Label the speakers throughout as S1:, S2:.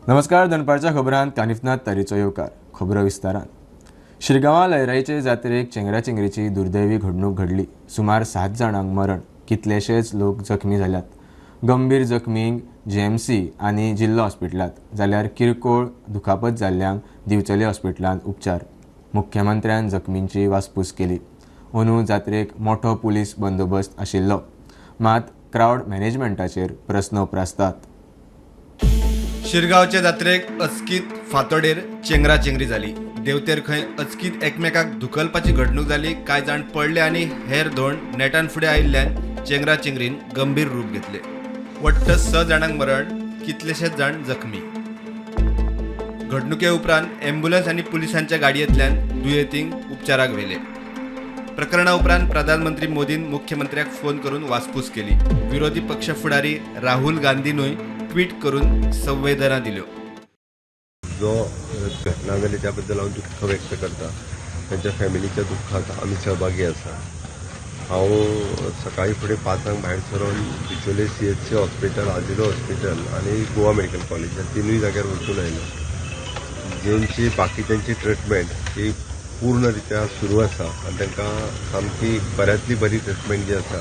S1: नमस्कार. दनपारच्या खबरांत कानिफनाथ तारीचो येवकार. खबरो विस्तारान. शिरगांवा लयराईचे जात्रेक चेंगराचेंगरेची दुर्दैवी घडणूक घडली. सुमार 7 जाणांक मरण, कितलेशेच लोक जखमी जाल्यात. गंभीर जखमींक JMC आनी जिल्लो हॉस्पिटलांत जाल्यार किरकोळ दुखापत जाल्ल्यांक दिवचले हॉस्पिटलांत उपचार. मुख्यमंत्र्यान जखमींची वासपूस केली. अंदू जात्रेक मोठो पुलीस बंदोबस्त आशिल्लो, मात क्राउड मॅनेजमेंटाचेर प्रस्न उपरासतात.
S2: शिरगांवचे जात्रेक अचकीत फातोडेर चेंगराचेंगरी जाली. देवतेर खंय अचकीत एकमेकाक धुकलपाची घडणूक जाली. कांय जाण पडले आनी हेर 2 नेटान फुडें आयिल्ल्यान चेंगराचेंगरीन गंभीर रूप घेतले. वट्ट 6 जाणांक मरण, कितलेशेच जाण जखमी. घडणुके उपरांत एम्ब्युलन्स आनी पुलिसांच्या गाडयेंतल्यान दुयेंतींक उपचाराक व्हेले. प्रकरणा उपरांत प्रधानमंत्री मोदीन मुख्यमंत्र्याक फोन करून वासपूस केली. विरोधी पक्ष फुडारी राहुल गांधीनूय ट्वीट करून संवेदना दिल्यो.
S3: जो घटना जाली त्या बद्दल हांव दुख्ख व्यक्त करता. तांच्या फॅमिलीच्या दुख्खाक आमी सहभागी आसा. हांव सकाळी फुडें 5 भायर सरून बिचोले CHC हॉस्पिटल, आजिलो हॉस्पिटल आनी गोवा मेडिकल कॉलेज ह्या 3 जाग्यार वचून आयलो. जेंची बाकीच्यांची ट्रिटमेंट ही पूर्ण रित्या सुरू आसा आनी तांकां सामकी बऱ्यांतली बरी ट्रिटमेंट जी आसा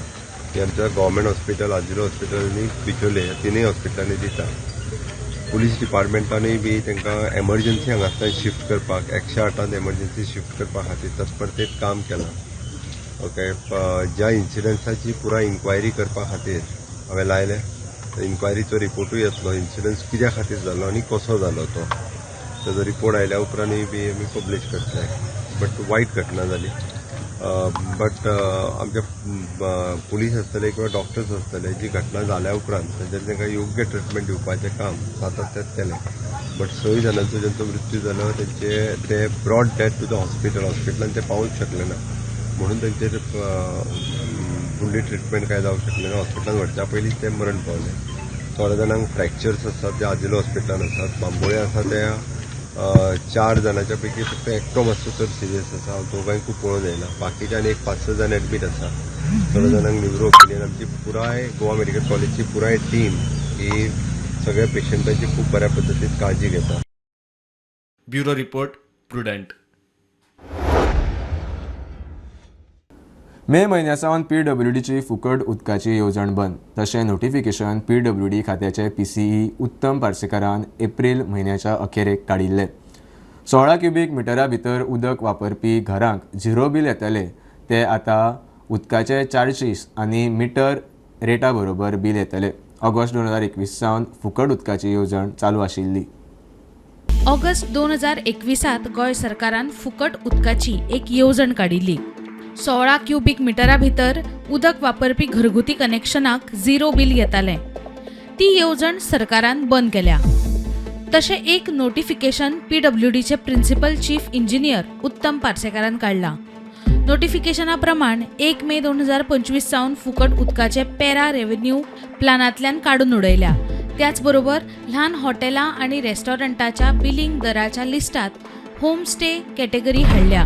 S3: ती आमच्या गव्हर्मेंट हॉस्पिटल, आजिलो हॉस्पिटल आनी बिचोले ह्या 3 हॉस्पिटलांनी दिता. पुलीस डिपार्टमेंटानूय बी तांकां एमर्जन्सी हांगासल्यान शिफ्ट करपाक 108 एमर्जन्सी शिफ्ट करपा खातीर तत्परतेत काम केलां. ओके, ज्या इन्सिडन्साची पुराय इन्क्वायरी करपा खातीर हांवें लायले. इन्क्वायरीचो रिपोर्टूय येतलो. इन्सिडन्स कित्या खातीर जालो आनी कसो जालो तो ताजो रिपोर्ट आयल्या उपरांतूय बी आमी पब्लीश करतले. बट वायट घटना जाली. बट आमचे पुलीस आसतले किंवा डॉक्टर्स आसतले जी घटना जाल्या उपरांत तांकां योग्य ट्रिटमेंट दिवपाचें काम सातत्यात केलें. बट 6 जाणांचो जेंचो मृत्यू जालो ते ब्रॉड डेथ टू द हॉस्पिटलांत ते पावूंक शकले ना, म्हणून तांचेर फुल्ली ट्रिटमेंट काय जावंक शकले ना. हॉस्पिटलांत व्हरच्या पयलींच ते मरण पावले. थोड्या जाणांक फ्रॅक्चर्स आसात ते आजिलो हॉस्पिटलांत आसात. बांबोळे आसा ते 4 जाणांच्या पैकी फक्त एकटो मातसो चड सिरियस आसा. हांव दोगांयकूय पळोवन येयला. बाकीचे आनी 5-6 जाण एडमीट आसा. थोड्या जाणांक न्युरो ओपिनियन. आमची पुराय गोवा मेडिकल कॉलेजची पुराय टीम ही सगळ्या पेशंटांची खूब बऱ्या पद्दतीन काळजी घेता.
S2: Bureau report, Prudent.
S1: मे म्हयन्यासावन PWDची फुकट उदकाची येवजण बंद. तशें नोटिफिकेशन PWD खात्याचे PCE उत्तम पार्सेकारान एप्रील म्हयन्याच्या अखेरेक काडिल्ले. 16 क्युबिक मिटरा भितर उदक वापरपी घरांक 0 बील येतले ते आतां उदकाचे चार्जीस आनी मिटर रेटा बरोबर बील येतले. ऑगस्ट 2021 सावन फुकट उदकाची येवजण चालू आशिल्ली.
S4: ऑगस्ट 2021 गोंय सरकारान फुकट उदकाची एक येवजण काडिल्ली. 16 क्युबिक मिटरा भितर उदक वापरपी घरगुती कनेक्शनाक 0 बील येतालें. ती येवजण सरकारान बंद केल्या. तशें एक नोटिफिकेशन PWDचे प्रिन्सिपल चीफ इंजिनियर उत्तम पार्सेकारान काडला. नोटिफिकेशना प्रमाण 1 मे 2025 सावन फुकट उदकाचे पॅरा रेव्हेन्यू प्लानांतल्यान काडून उडयल्या. त्याच बरोबर ल्हान हॉटेलां आनी रेस्टॉरंटाच्या बिलिंग दराच्या लिस्टात होम स्टे कॅटेगरी हाडल्या.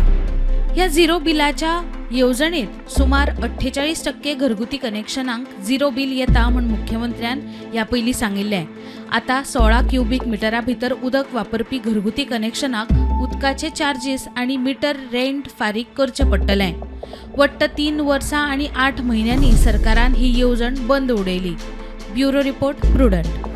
S4: ह्या 0 बिलाच्या येवजणेत सुमार 48% घरगुती कनेक्शनांक 0 बील येता म्हूण मुख्यमंत्र्यान ह्या पयलीं सांगिल्लें. आतां 16 क्युबिक मिटरा भितर उदक वापरपी घरगुती कनेक्शनाक उदकाचे चार्जीस आनी मिटर रेंट फारीक करचें पडटलें. वट्ट 3 वर्सां आनी 8 म्हयन्यांनी सरकारान ही येवजण बंद उडयली. Bureau report, Prudent.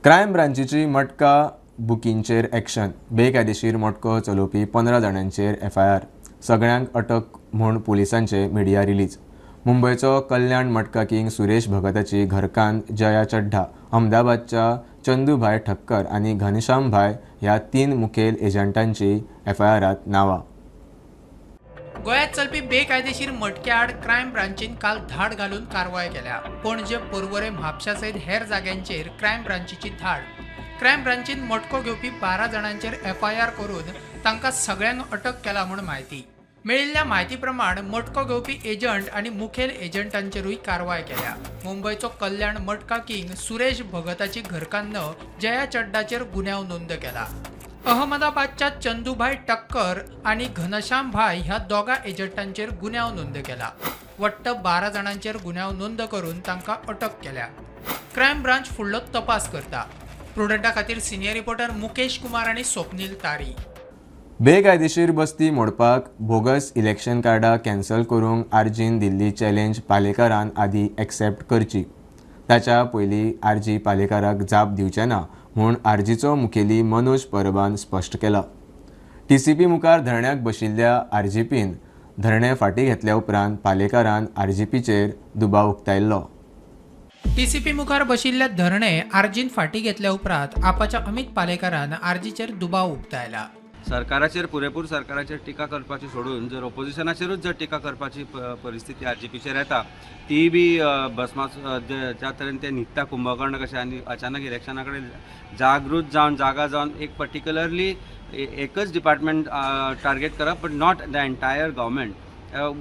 S1: क्रायम ब्रांचीची मटका बुकींचेर एक्शन. बेकायदेशीर मटको चलोवपी 15 जाणांचेर FIR. सगळ्यांक अटक म्हूण पुलिसांचे मिडिया रिलीज. मुंबयचो कल्याण मटका किंग सुरेश भगताची घरकान्न जया चड्ढा, अहमदाबादच्या चंदूभाय ठक्कर आनी घनश्यामभाय ह्या 3 मुखेल एजंटांची FIRांत नांवां.
S5: गोंयांत चलपी बेकायदेशीर मटक्या आड क्रायम ब्रांचीन काल धाड घालून कारवाय केल्या. पणजे, पर्वरे, म्हापशा सयत हेर जाग्यांचेर क्रायम ब्रांचीची धाड. क्रायम ब्रांचीन मटको घेवपी 12 जाणांचेर FIR करून तांकां सगळ्यांक अटक केला म्हूण म्हायती. मेळिल्ल्या म्हायती प्रमाण मटको घेवपी एजंट आनी मुखेल एजंटांचेरूय कारवाय केल्या. मुंबयचो कल्याण मटका किंग सुरेश भगताची घरकान्न जया चड्डाचेर गुन्यांव नोंद केला. अहमदाबादच्या चंदूभाई टक्कर आणि घनश्याम भाई ह्या दोगा एजंटांचेर गुन्यांव नोंद केला. वट्ट 12 जाणांचेर गुन्यांव नोंद करून तांकां अटक केल्या. क्रायम ब्रांच फुडलो तपास करता. प्रुडंटा खातीर सिनियर रिपोर्टर मुकेश कुमार आनी स्वप्नील तारी.
S1: बेकायदेशीर बस्ती मोडपाक बोगस इलेक्शन कार्डां कॅन्सल करूंक आर्जीन दिल्ली चॅलेंज पालेकारान आदी एक्सेप्ट करची. ताच्या पयलीं आर्जी पालेकाराक जाप दिवचे ना म्हूण आर्जीचो मुखेली मनोज परबान स्पश्ट केला. TCP मुखार धरण्याक बशिल्ल्या आरजीपीन धरणे फाटीं घेतल्या उपरांत पालेकारान आरजीपीचेर दुबाव उक्तायल्लो.
S5: TCP मुखार बशिल्ले धरणे आर्जीन फाटीं घेतल्या उपरांत आपाच्या अमित पालेकारान आर्जीचेर दुबाव उक्तायला.
S6: सरकाराचेर पुरेपूर सरकाराचेर टिका करपाची सोडून जर ऑपोजिशनाचेरूच जर टिका करपाची परिस्थिती आरजीपीचेर येता ती बी भस्मास ज्या तरेन ते न्हिदता कुंभकर्ण कशें आनी अचानक इलेक्शना कडेन जागृत जावन जागा जावन एक पर्टिक्युलरली एकच डिपार्टमेंट टार्गेट करप but not the entire government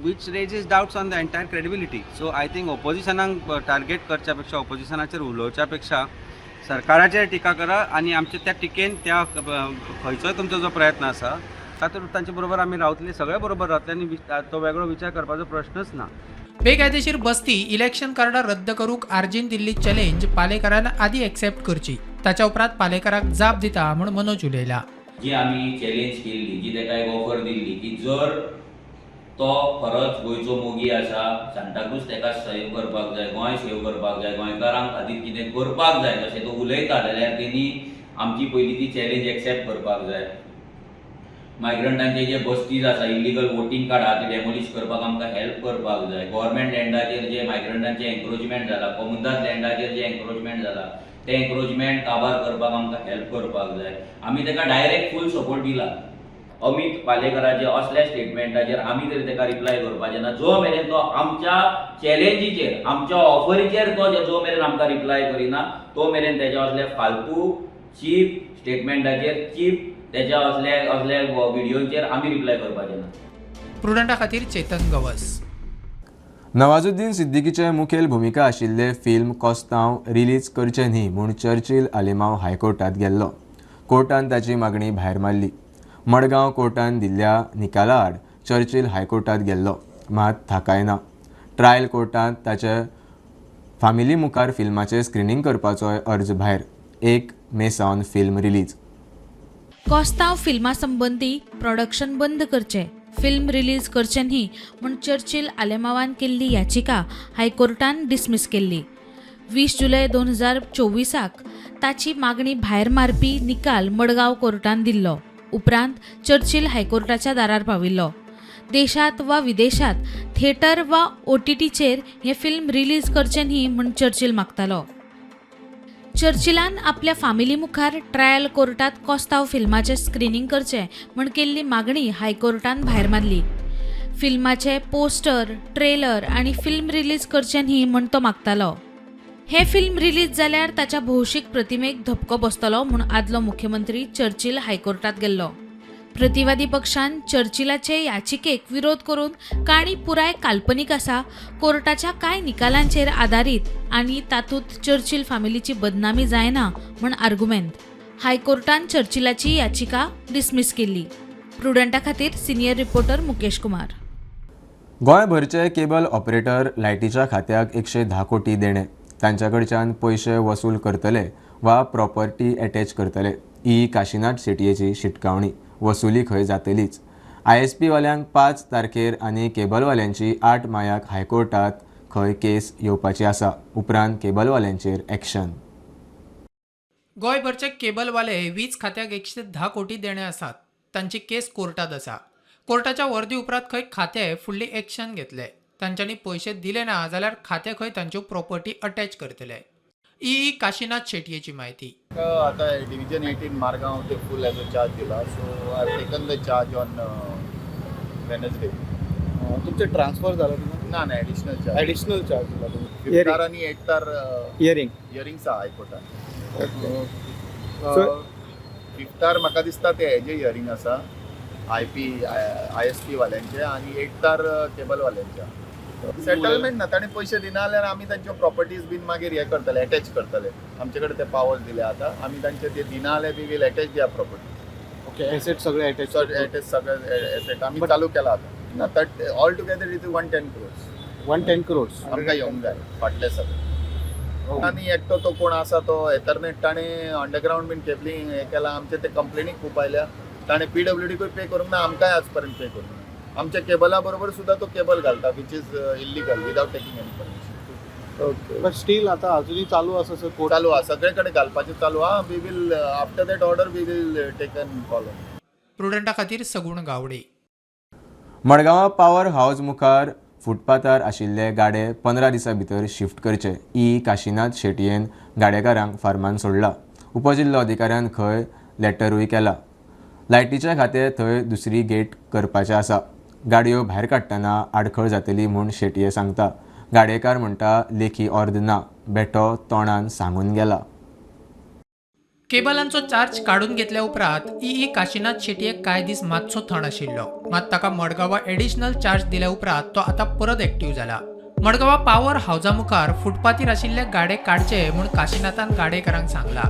S6: which raises doubts on the entire credibility. So I think oppositionांक टार्गेट करच्या पेक्षा ऑपोजिशनाचेर उलोवच्या पेक्षा सरकाराचेर टिका करा आनी आमचे त्या टिकेन त्या खंयचोय तुमचो जो प्रयत्न आसा तातूंत तांचे बरोबर आमी रावतले, सगळे बरोबर रावतले आनी तो वेगळो विचार करपाचो प्रश्नच ना.
S5: बेकायदेशीर बस्ती इलेक्शन कार्डां रद्द करूंक आर्जीन दिल्ली चॅलेंज पालेकारान आदी एक्सेप्ट करची. ताच्या उपरांत पालेकाराक जाप दिता म्हूण मनोज उलयला.
S7: जी आमी चॅलेंज केल्ली, जी ताका एक ऑफर दिल्ली की जर तो खरोच गोंयचो मोगी आसा, सांताक्रूज ताका सेव करपाक जाय, गोंय सेव करपाक जाय, गोंयकारां खातीर कितें करपाक जाय अशें तो उलयता जाल्यार तेणी आमची पयली ती चॅलेंज एक्सेप्ट करपाक जाय. मायग्रंटांचे जे बस्तीज आसा, इलिगल वोटींग कार्ड आहा ते डेमोलिश करपाक आमकां हेल्प करपाक जाय. गव्हर्मेंट लँडाचेर जे मायग्रंटांचे एन्क्रोचमेंट जाला, कमुनदाद लँडाचेर जे एन्क्रोचमेंट जाला ते एन्क्रोचमेंट काबार करपाक आमकां हेल्प करपाक जाय. आमी ताका डायरेक्ट फूल सपोर्ट दिला. अमित पालेकराचे असल्या स्टेटमेंटाचेर आमी तरी ताका रिप्लाय करपाचें ना जो मेरेन तो आमच्या चॅलेंजीचेर, आमच्या ऑफरीचेर तो जो मेरेन आमकां रिप्लाय करिना तो मेरेन तेच्या असले फालतू चीप स्टेटमेंटाचेर, चीप तेच्या असले व्हिडिओचेर आमी रिप्लाय करपाचें ना.
S5: प्रुडंटा खातीर चेतन गवस.
S1: नवाजुद्दीन सिद्दीकीचे मुखेल भुमिका आशिल्ले फिल्म कोस्तांव रिलीज करचें न्ही म्हूण चर्चिल आलेमांव हायकोर्टात गेल्लो. कोर्टान ताची मागणी भायर मारली. मडगांव कोर्टान दिल्ल्या निकाला आड चर्चिल हायकोर्टात गेल्लो मात थाकायना. ट्रायल कोर्टांत ताचे फामिली मुखार फिल्माचें स्क्रिनींग करपाचोय अर्ज भायर. 1 मे सावन फिल्म रिलीज.
S4: कोस्तांव फिल्मा संबंदी प्रोडक्शन बंद करचें, फिल्म रिलीज करचें न्ही म्हूण चर्चिल आलेमांवान केल्ली याचिका हायकोर्टान डिसमीस केल्ली. 20 जुलय 2024 ताची मागणी भायर मारपी निकाल मडगांव कोर्टान दिल्लो. उपरांत चर्चिल हायकोर्टाच्या दारार पाविल्लो. देशांत वा विदेशांत थिएटर वा OTTचेर हें फिल्म रिलीज करचें न्ही म्हूण चर्चिल मागतालो. चर्चिलान आपल्या फामिली मुखार ट्रायल कोर्टात कोस्तांव फिल्माचें स्क्रिनींग करचें म्हूण केल्ली मागणी हायकोर्टान भायर मारली. फिल्माचे पोस्टर, ट्रेलर आनी फिल्म रिलीज करचें न्ही म्हूण तो मागतालो. हे फिल्म रिलीज जाल्यार ताच्या भौशीक प्रतिमेक धपको बसतलो म्हूण आदलो मुख्यमंत्री चर्चिल हायकोर्टात गेल्लो. प्रतिवादी पक्षान चर्चिलाचे याचिकेक विरोध करून काणी पुराय काल्पनीक आसा, कोर्टाच्या कांय निकालांचेर आदारीत आनी तातूंत चर्चिल फामिलीची बदनामी जायना म्हूण आर्ग्युमेंट. हायकोर्टान चर्चिलाची याचिका डिसमीस केल्ली. प्रुडंटा खातीर सिनियर रिपोर्टर मुकेश कुमार.
S1: गोंयभरचे केबल ऑपरेटर लायटीच्या खात्याक 110 कोटी देणे. तांच्या कडच्यान पयशे वसूल करतले वा प्रॉपर्टी अटॅच करतले. काशीनाथ शेटयेची शिटकावणी. वसुली खंय जातलीच. ISP वाल्यांक 5 तारखेर आनी केबलवाल्यांची 8 मायाक हायकोर्टात खंय केस येवपाची आसा. उपरांत केबलवाल्यांचेर एक्शन.
S5: गोंयभरचे केबलवाले वीज खात्याक 110 कोटी देणे आसात. तांची केस कोर्टात आसा. कोर्टाच्या वर्दी उपरांत खंय खाते फुडली एक्शन घेतले. तांच्यांनी पयशे दिले ना जाल्यार खाते खंय तांच्यो प्रॉपर्टी अटॅच करतले. काशीनाथ शेटयेची माहिती.
S8: आता डिव्हिजन 18 मारगांव ते फुल ॲज अ चार्ज दिला. So I taken the charge on Wednesday.
S9: तुमचे ट्रान्सफर झालं तुम्हाला?
S8: ना ॲडिशनल चार्ज
S9: दिला तुम्ही.
S8: 5 तार आणि 8 तार इयरिंग्स आहा हायकोर्टान. 5 तार म्हाका दिसता ते हेजे इयरिंग आसा ISP वाल्यांचे आनी 8 तार केबलवाल्यांचे. सेटलमेंट ना, ताणें पयशे दिना जाल्यार आमी तांच्यो प्रॉपर्टीज बीन मागीर हे करतले, अटॅच करतले. आमचे कडेन ते पावर्स दिले आतां. आमी तांचे ते दिना जाल्यार वी वील अटॅच दिया प्रॉपर्टी.
S9: ओके, एसेट सगळे
S8: अटॅच सगळे एसेट आमी चालू केला आतां. ना all together it is 110 crores.
S9: 110 crores
S8: आमकां येवंक जाय फाटले सगळे. आणि एकटो तो कोण आसा तो एथरनेट ताणे अंडरग्राउंड बीन केबलिंग हे केला आमचे ते कंप्लेनी खूप आयल्या ताणे PWDकूय पे करूंक ना आमकांय आज पर्यंत पे करूंक ना आमच्या केबला बरोबर सुद्धा तो केबल घालता which is illegal without taking any permission.
S9: Okay but still आता अजूनही चालू असं सर कोर्ट
S8: चालू आहा सगळे कडेन घालपाचें चालू आहा we will after that order we will taken follow.
S5: प्रुडंटा खातीर सगूण गावडे.
S1: मडगांवां पावर हावस मुखार फुटपाथार आशिल्ले गाडे 15 दिसां भितर शिफ्ट करचे काशीनाथ शेटयेन गाडेकारांक फार्मान सोडला. उपजिल्लो अधिकाऱ्यान खंय लॅटरूय केला. लायटीचे खातें थंय दुसरी गेट करपाचें आसा. गाडयो भायर काडटना आडखळ जातली म्हूण शेटये सांगता. गाडेकार म्हणटा लेखी अर्द ना बेठो तोंडान सांगून गेला.
S5: केबलांचो चार्ज काढून घेतल्या उपरांत काशीनाथ शेटयेक कांय दीस मातसो थंड आशिल्लो मात ताका मडगांवां एडिशनल चार्ज दिल्या उपरांत तो आतां परत एक्टिव्ह जाला. मडगांवां पावर हावसा मुखार फुटपाथीर आशिल्ले गाडे काडचे म्हूण काशीनाथान गाडेकारांक सांगला.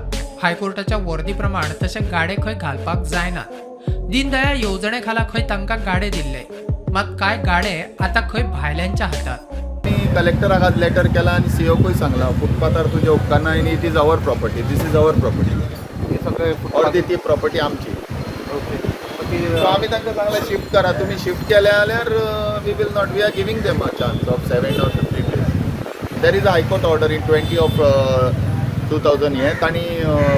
S5: हायकोर्टाच्या वर्दी प्रमाण तशे गाडे खंय घालपाक जायनात. दीनदयाळ येवजणे खाला खंय तांकां गाडे दिल्ले मात कांय गाडे आतां खंय भायल्यांच्या हातांत.
S8: कलेक्टराक आज लेटर केला आणि सीओकूय सांगला फुटपाथार तुजे उपकारना आनी it is our property this is our property
S9: हे सगळे
S8: अर्दी ती प्रॉपर्टी आमची. सो आमी तांकां सांगला शिफ्ट करा तुमी शिफ्ट केले जाल्यार we will not we are giving them a chance of 7 or 15 days. There is a high court order in 20 of 2000 हे तांणी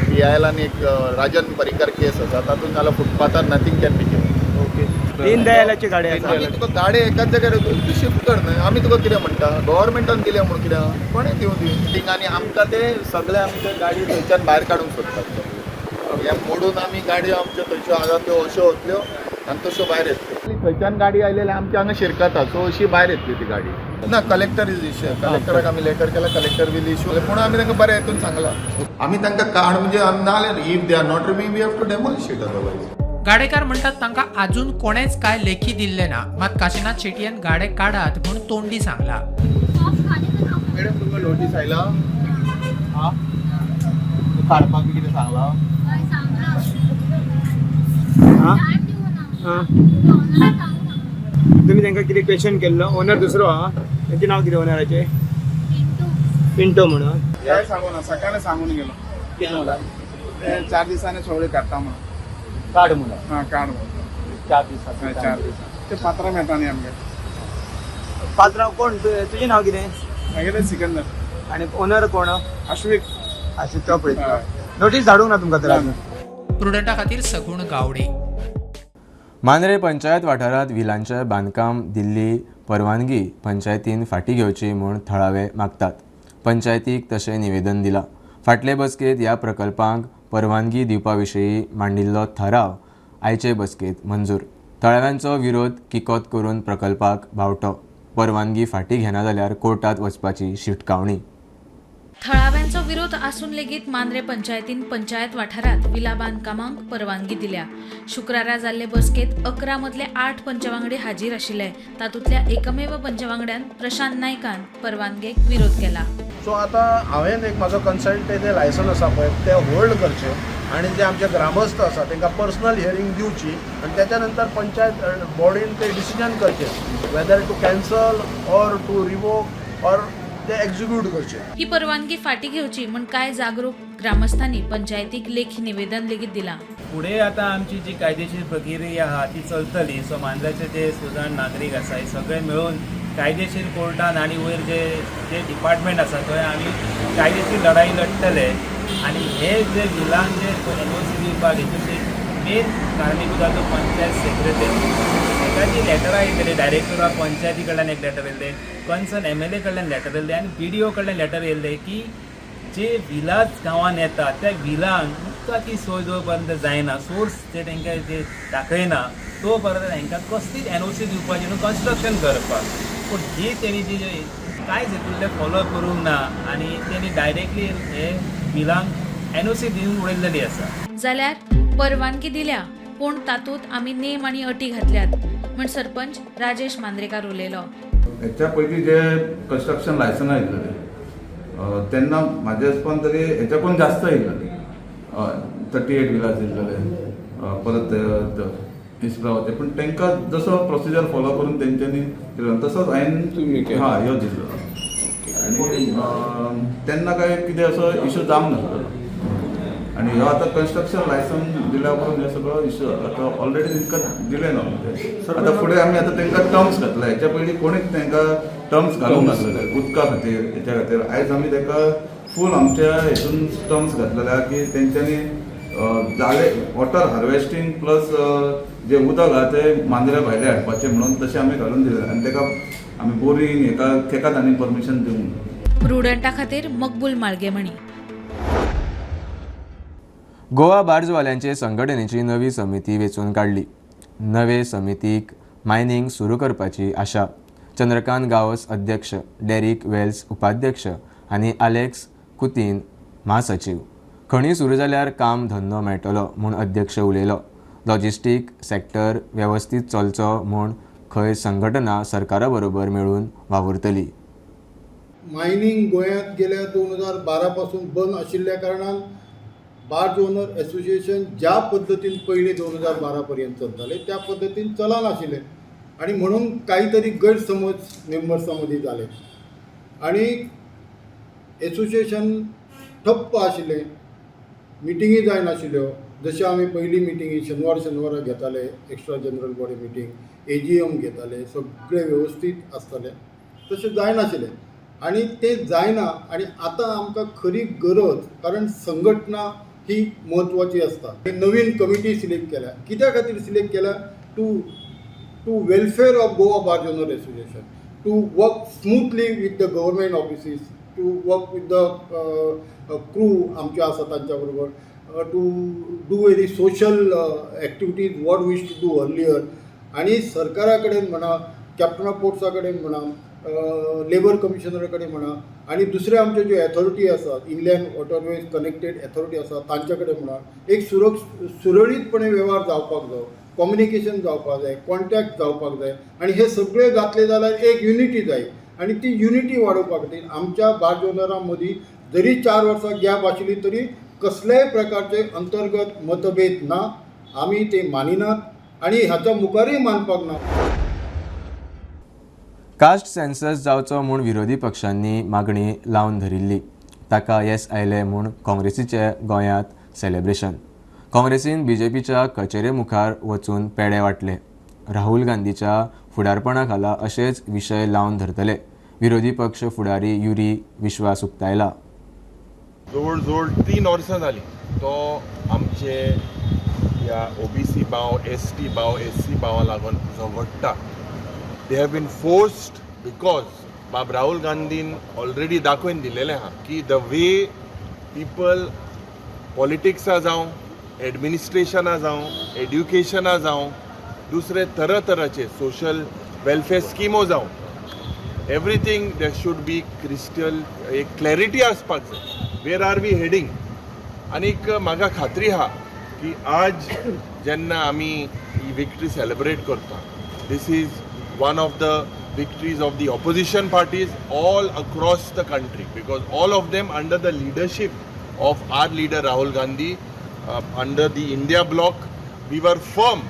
S8: PILान एक राजन परिकर केस आसा तातूंत जाल्यार फुटपाथार nothing can be given.
S9: Okay दीनदयाळाचे गाडे
S8: आमी तुका गाडे एकाच जाग्यार तूं शिफ्ट कर न्हय आमी तुका कितें म्हणटा गव्हर्मेंटान दिले म्हूण कितें कोणें दिवं आनी आमकां ते सगळे आमचे गाडी थंयच्यान भायर काडूंक सोदतात. हे मोडून आमी गाडयो आमच्यो थंयच्यो आसा त्यो अश्यो वतल्यो आनी तश्यो भायर येतल्यो. थंयच्यान गाडी आयली जाल्यार आमच्या हांगा शिरकता सो अशी भायर येतली ती गाडी. ना कलेक्टर इज इश्यू कलेक्टराक आमी लेटर केला कलेक्टर वील इश्यू पूण आमी तांकां बरें हितून सांगला आमी तांकां काड म्हणजे ना जाल्यार if they are not removing we have to demolish it otherwise.
S5: गाडेकार म्हणटात तांकां अजून कोणेच काय लेखी दिल्ले ना मात काशीनाथ शेटयेन गाडे काडात म्हूण तोंडी सांगला.
S8: मॅडम तुमकां नोटीस आयला हां काडपाक कितें सांगला
S10: तुम्ही तांकां कितें क्वेश्चन केल्लो ओनर दुसरो आहा तेचें नांव कितें ओनराचें पिंटो म्हणून
S9: काय सांगू ना सकाळी सांगून गेलो
S10: कितें म्हणून
S9: 4 दिसांनी सगळे काडटा म्हणून
S10: काड म्हणून
S9: हां काड
S10: 4 दिसां
S9: 4 दिसां ते पात्रां मेळटा न्ही आमगे
S10: पात्रांव कोण तुजें नांव कितें
S9: मागीर सिकंदर
S10: आनी ओनर कोण
S9: अश्विक
S10: अशें तो पळयता नोटीस धाडूंक ना तुमकां तर
S5: प्रुडंटा खातीर सगूण गावडे.
S1: मांद्रे पंचायत वाठारांत व्हिलांचें बांदकाम दिल्ली परवानगी पंचायतीन फाटीं घेवची म्हूण थळावे मागतात. पंचायतीक तशें निवेदन दिलां. फाटले बसकेंत ह्या प्रकल्पांक परवानगी दिवपा विशीं मांडिल्लो थाराव आयचे बसकेंत मंजूर. थळाव्यांचो विरोध किकोत करून प्रकल्पाक भावटो. परवानगी फाटीं घेना जाल्यार कोर्टात वचपाची शिटकावणी.
S4: थळाव्यांचो विरोध आसून लेगीत मांद्रे पंचायतीन पंचायत वाठारांत विला बांदकामांक परवानगी दिल्या. शुक्रारा जाल्ले बसकेत 11 मदले 8 पंचवांगडी हाजीर आशिल्ले. तातूंतल्या एकमेव पंचवांगड्यान प्रशांत नायकान परवानगेक विरोध केला.
S11: सो आतां हांवें एक म्हाजो कन्सल्टेड लायसन आसा पळय ते होल्ड करचे आनी जे आमचे ग्रामस्थ आसा तांकां पर्सनल हियरींग दिवची आनी त्याच्या नंतर पंचायत बॉडीन ते डिसिजन करचें whether to cancel or to revoke or ते एक्झिक्यूट करचे.
S4: ही परवानगी फाटीं घेवची म्हूण कांय जागरूक ग्रामस्थांनी पंचायतीक लेखी निवेदन लेगीत दिलां.
S12: पुढे आता आमची जी कायदेशीर प्रक्रिया आहा ती चलतली. सो मांद्रेचे जे सुजाण नागरीक आसा हे सगळे मेळून कायदेशीर कोर्टान आनी वयर जे डिपार्टमेंट आसा थंय आमी कायदेशीर लढाई लढतले आनी हे जे बिलांक जे NOC दिवपाक हेतून मेन कारणीभूत आसा तो पंचायत सेक्रेटरी. एकाची लेटरां येयलेली डायरेक्टर ऑफ पंचायती कडल्यान एक लेटर येयल्ले कन्सर्न MLA कडल्यान लेटर येयल्ले आनी PDO कडल्यान लेटर येयल्ले की जे विलाज गांवांत येता त्या विलांक उदकाची सोय जो पर्यंत जायना सोर्स जे तांकां जे दाखयना तो पर्यंत तांकां कसलीच NOC दिवपाची न्हू कन्स्ट्रक्शन करपाक. पूण ही तेणी जी कांयच हेतूंतले फॉलो करूंक ना आनी तेणी डायरेक्टली हे विलांक NOC दिवन उडयल्लेली आसा.
S4: जाल्यार परवानगी दिल्या पूण तातूंत आमी नेम आनी अटी घातल्यात म्हण सरपंच राजेश मांद्रेकार उलयलो.
S13: हेच्या पयलीं जे कन्स्ट्रक्शन लायसनां येयल्लेले तेन्ना म्हाज्या हिसपान तरी हेच्याकून जास्त येयल्लेली 38 विलाज येयल्लेले परत इस्प्रावते पूण तांकां जसो प्रोसिजर फॉलो करून तेंच्यांनी केलो तसोच हांवें ह्यो दिल्लो. आनी तेन्ना काय कितें असो इश्यू जावंक नासलो आनी ह्यो आतां कन्स्ट्रक्शन लायसन्स दिल्या उपरांत हे सगळो इश्यू आतां ऑलरेडी तांकां दिले न्हू आतां फुडें आमी आतां तांकां टर्म्स घातला हेच्या पयलीं कोणीच तांकां टर्म्स घालूंक नासलेले उदका खातीर हेच्या खातीर आयज आमी तांकां फूल आमच्या हेतून टर्म्स घातलेले की तेंच्यांनी जाले वॉटर हार्वेस्टींग प्लस जे उदक आहा ते मांद्रे भायले हाडपाचें म्हणून तशें आमी घालून दिले आनी ताका आमी बोरींग तेकाच आनी परमिशन दिवंक
S4: प्रुडंटा खातीर मकबूल माळगेमणी.
S1: गोवा बार्जवाल्यांचे संघटनेची नवी समिती वेंचून काडली. नवे समितीक मायनिंग सुरू करपाची आशा. चंद्रकांत गावस अध्यक्ष, डेरिक वेल्स उपाध्यक्ष आनी आलेक्स कुतीन महासचिव. खणी सुरू जाल्यार काम धंदो मेळटलो म्हूण अध्यक्ष उलयलो. लॉजिस्टीक सेक्टर वेवस्थीत चलचो म्हूण खंय संघटना सरकारा बरोबर मेळून वावुरतली.
S11: मायनिंग गोंयांत गेल्या 2012 पासून बंद आशिल्ल्या कारणान बार्ज ओनर एसोसिएशन ज्या पद्दतीन पयलीं 2012 पर्यंत चलताले त्या पद्दतीन चलनाशिल्लें आनी म्हणून कांय गैरसमज मेंबर्सां मदीं जाले आनी एसोसिएशन ठप्प आशिल्लें. मिटिंगी जायनाशिल्ल्यो जश्यो आमी पयलीं मिटिंगी शेनवारा घेताले, extra general body meeting, AGM घेताले, सगळें वेवस्थीत आसतालें. तशें जायनाशिल्लें आनी तें जायना आनी आतां आमकां खरी गरज कारण संघटना ही म्हत्वाची आसता. नवीन कमिटी सिलेक्ट केल्या. कित्या खातीर सिलेक्ट केल्या? To welfare of Goa barge owner association, to work smoothly with the government offices, to work with the crew आमचे आसा तांच्या बरोबर, to do very social activities what wish to do earlier. आनी सरकारा कडेन म्हणा, कॅप्टन ऑफ पोर्ट्सा कडेन म्हणा, लेबर कमिशनरा कडेन म्हणा आनी दुसरे आमचे जे एथॉरिटी आसात, इंग्लँड वॉटरवेज कनेक्टेड एथॉरिटी आसा तांचे कडेन म्हणा, एक सुरळीतपणे वेव्हार जावपाक जाय, कम्युनिकेशन जावपाक जाय, कॉन्टॅक्ट जावपाक जाय आनी हे सगळे जातले जाल्यार एक युनिटी जाय आनी ती युनिटी वाडोवपा खातीर आमच्या बार्ज ओनरां मदीं जरी 4 वर्सां गॅप आशिल्ली तरी कसलेय प्रकारचे अंतर्गत मतभेद ना. आमी ते मानिनात आनी हाच्या मुखारय मानपाक ना.
S1: कास्ट सेन्सस जावचो म्हूण विरोधी पक्षांनी मागणी लावन धरिल्ली. ताका येस आयले म्हूण काँग्रेसीचे गोंयांत सेलेब्रेशन. काँग्रेसीन BJPच्या कचेरे मुखार वचून पेडे वाटले. राहुल गांधीच्या फुडारपणा खाला अशेच विशय लावन धरतले. विरोधी पक्ष फुडारी युरी विश्वास उक्तायला.
S14: जवळ जवळ 3 वर्सां जाली तो आमचे ह्या OBC भाव, ST भाव, SC भावां लागून झगडटा. They have been forced because बाब राहुल गांधीन ऑलरेडी दाखोवन दिलेलें आहा की द वे पीपल पॉलिटिक्सा जावं, एडमिनिस्ट्रेशना जावं, एड्युकेशना जावं, दुसरे तरातराचे सोशल वेलफेअर स्किमो जावं, everything there should be crystal एक क्लॅरिटी आसपाक जाय. वेर आर वी हेडिंग? आनीक म्हाका खात्री आहा की आज जेन्ना आमी ही विक्ट्री सेलेब्रेट करता, दिस is one of the victories of the opposition parties all across the country because all of them under the leadership of our leader Rahul Gandhi, under the India bloc, we were firm,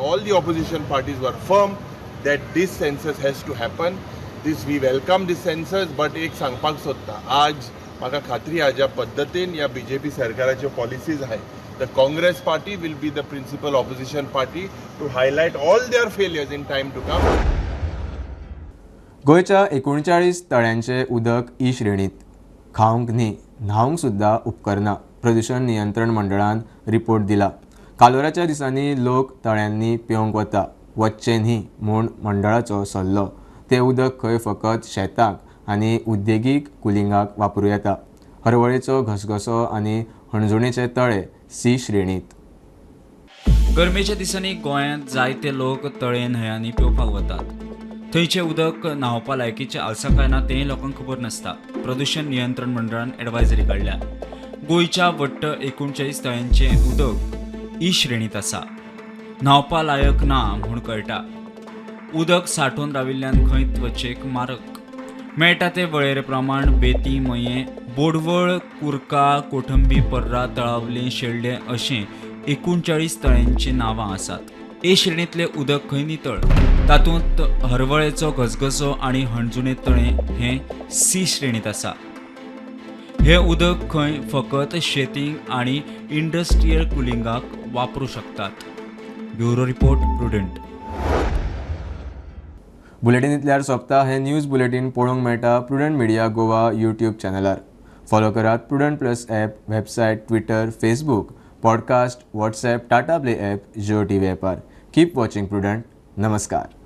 S14: all the opposition parties were firm that this census has to happen. This we welcome this census, but एक सांगपाक सोदता आज म्हाका खात्री हा ज्या पद्दतीन ह्या BJP सरकाराच्यो पॉलिसीज आहाय, the Congress party will be the principal opposition party to highlight all their failures in time to come.
S1: गोंयच्या 39 तळ्यांचे उदक ई श्रेणीत. खावंक न्ही, न्हावंक सुद्धा उपकरना. प्रदूषण नियंत्रण मंडळान रिपोर्ट दिला. कालोराच्या दिसांनी लोक तळ्यांनी पेंवंक वता, वचचे न्ही म्हूण मंडळाचो सल्लो. ते उदक खंय फकत शेताक आनी उद्देगीक कुलिंगाक वापरूं येता. हरवळेचो घसघसो आनी हणजुणेचे तळे C श्रेणीत.
S15: गरमेच्या दिसांनी गोंयांत जायते लोक तळे न्हंयांनी पेंवपाक वतात. थंयचे उदक न्हावपा लायकीचें आसा काय ना तेंय लोकांक खबर नासता. प्रदूषण नियंत्रण मंडळान एडवायझरी काडल्या. गोंयच्या वट्ट 39 तळ्यांचें उदक ई श्रेणीत आसा. न्हावपा लायक ना म्हूण कळटा. उदक सांठोवन राविल्ल्यान खंयत वचेक मारक. मेळटा ते वळेरे प्रमाण बेती, मये, बोडवळ, कुर्का, कोठंबी, पर्रा, तळावले, शेळडे अशें 39 तळ्यांची नांवां आसात. ए श्रेणींतले उदक खंय नितळ तातूंत हरवळेचो घसघसो आनी हणजुणे तळे हे सी श्रेणीत आसा. हे उदक खंय फकत शेतीक आनी इंडस्ट्रियल कुलिंगाक वापरूं शकतात. Bureau report prudent.
S1: बुलेटिनींतल्यार सोंपता हे न्यूज बुलेटीन पळोवंक मेळटा प्रुडंट मिडिया गोवा यूट्यूब चॅनलार. फॉलो करात Prudent plus app, website, Twitter, Facebook, podcast, WhatsApp, Tata play app, Jio TV ॲपार. Keep watching Prudent. नमस्कार.